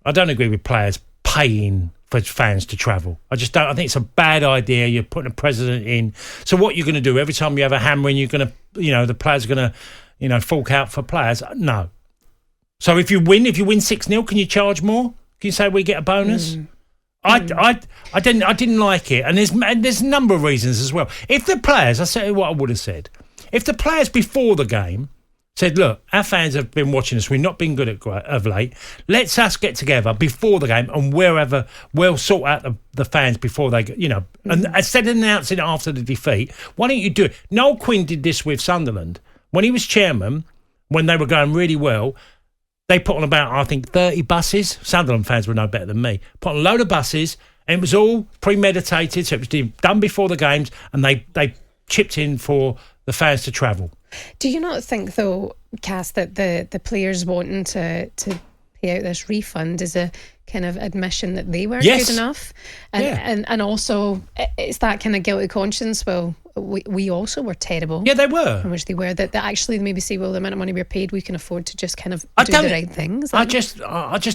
I don't agree with players paying for fans to travel. I just don't. I think it's a bad idea. You're putting a president in. So what you're going to do every time you have a hammering, you're going to, the players are going to, fork out for players. No. So if you win 6-0, can you charge more? Can you say we get a bonus? I didn't like it, and there's a number of reasons as well. If the players, I say what I would have said. If the players before the game said, look, our fans have been watching us, we've not been good of late, let's us get together before the game and we'll sort out the fans before they go, and instead of announcing it after the defeat, why don't you do it? Noel Quinn did this with Sunderland. When he was chairman, when they were going really well, they put on about, I think, 30 buses. Sunderland fans were no better than me. Put on a load of buses, and it was all premeditated, so it was done before the games, and they chipped in for the fans to travel. Do you not think, though, Cass, that the players wanting to pay out this refund is a kind of admission that they weren't good enough? And also, it's that kind of guilty conscience, well, we also were terrible. Yeah, they were. In which they were. That actually maybe say, well, the amount of money we're paid, we can afford to just kind of do the right things. I just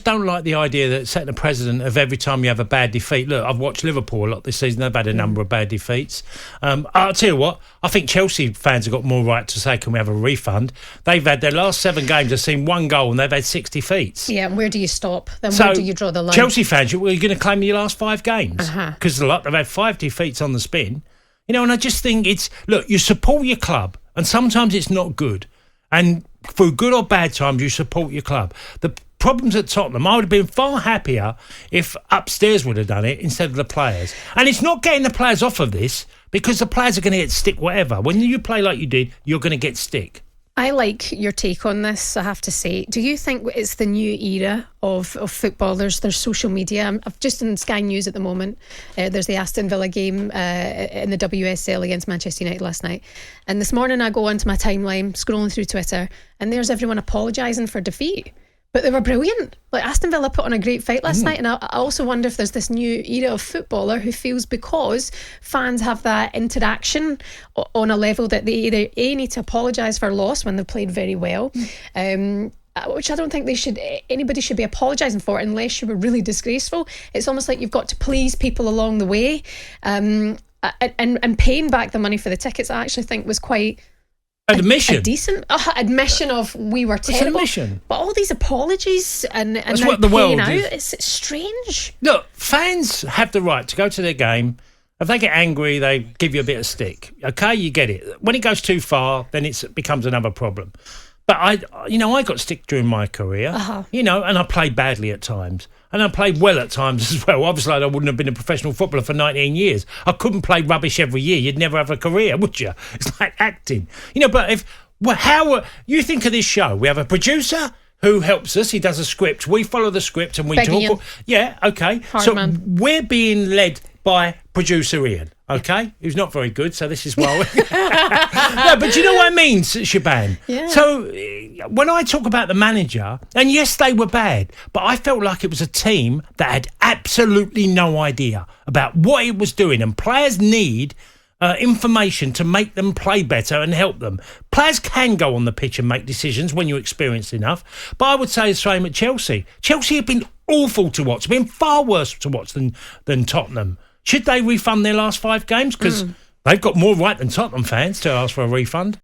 don't like the idea that setting a precedent of every time you have a bad defeat. Look, I've watched Liverpool a lot this season. They've had a number of bad defeats. I'll tell you what, I think Chelsea fans have got more right to say, can we have a refund? They've had their last 7 games, they've seen 1 goal and they've had 6 defeats. Yeah, and where do you stop? Then where do you draw the line? Chelsea fans, you're going to claim your last 5 games? Because they've had 5 defeats on the spin. And I just think look, you support your club, and sometimes it's not good. And through good or bad times, you support your club. The problems at Tottenham, I would have been far happier if upstairs would have done it instead of the players. And it's not getting the players off of this, because the players are going to get stick whatever. When you play like you did, you're going to get stick. I like your take on this, I have to say. Do you think it's the new era of footballers? There's social media. I've just in Sky News at the moment, there's the Aston Villa game in the WSL against Manchester United last night. And this morning I go onto my timeline, scrolling through Twitter, and there's everyone apologising for defeat. But they were brilliant. Like, Aston Villa put on a great fight last night, and I also wonder if there's this new era of footballer who feels because fans have that interaction on a level that they either need to apologise for loss when they've played very well, which I don't think anybody should be apologising for unless you were really disgraceful. It's almost like you've got to please people along the way, and paying back the money for the tickets, I actually think was quite admission. A decent admission of we were terrible. It's an admission. But all these apologies and that's now what the paying world out, is. it's strange. Look, fans have the right to go to their game. If they get angry, they give you a bit of stick. Okay, you get it. When it goes too far, then it becomes another problem. But I got stick during my career, and I played badly at times. And I played well at times as well. Obviously, I wouldn't have been a professional footballer for 19 years. I couldn't play rubbish every year. You'd never have a career, would you? It's like acting. But how you think of this show? We have a producer who helps us. He does a script. We follow the script and we talk. Yeah, okay. We're being led by producer Ian, okay? Who's not very good, so this is why. No, but you know what I mean, Shebahn? Yeah. So when I talk about the manager, and yes, they were bad, but I felt like it was a team that had absolutely no idea about what it was doing, and players need information to make them play better and help them. Players can go on the pitch and make decisions when you're experienced enough, but I would say the same at Chelsea. Chelsea have been awful to watch, been far worse to watch than Tottenham. Should they refund their last 5 games? Because they've got more right than Tottenham fans to ask for a refund.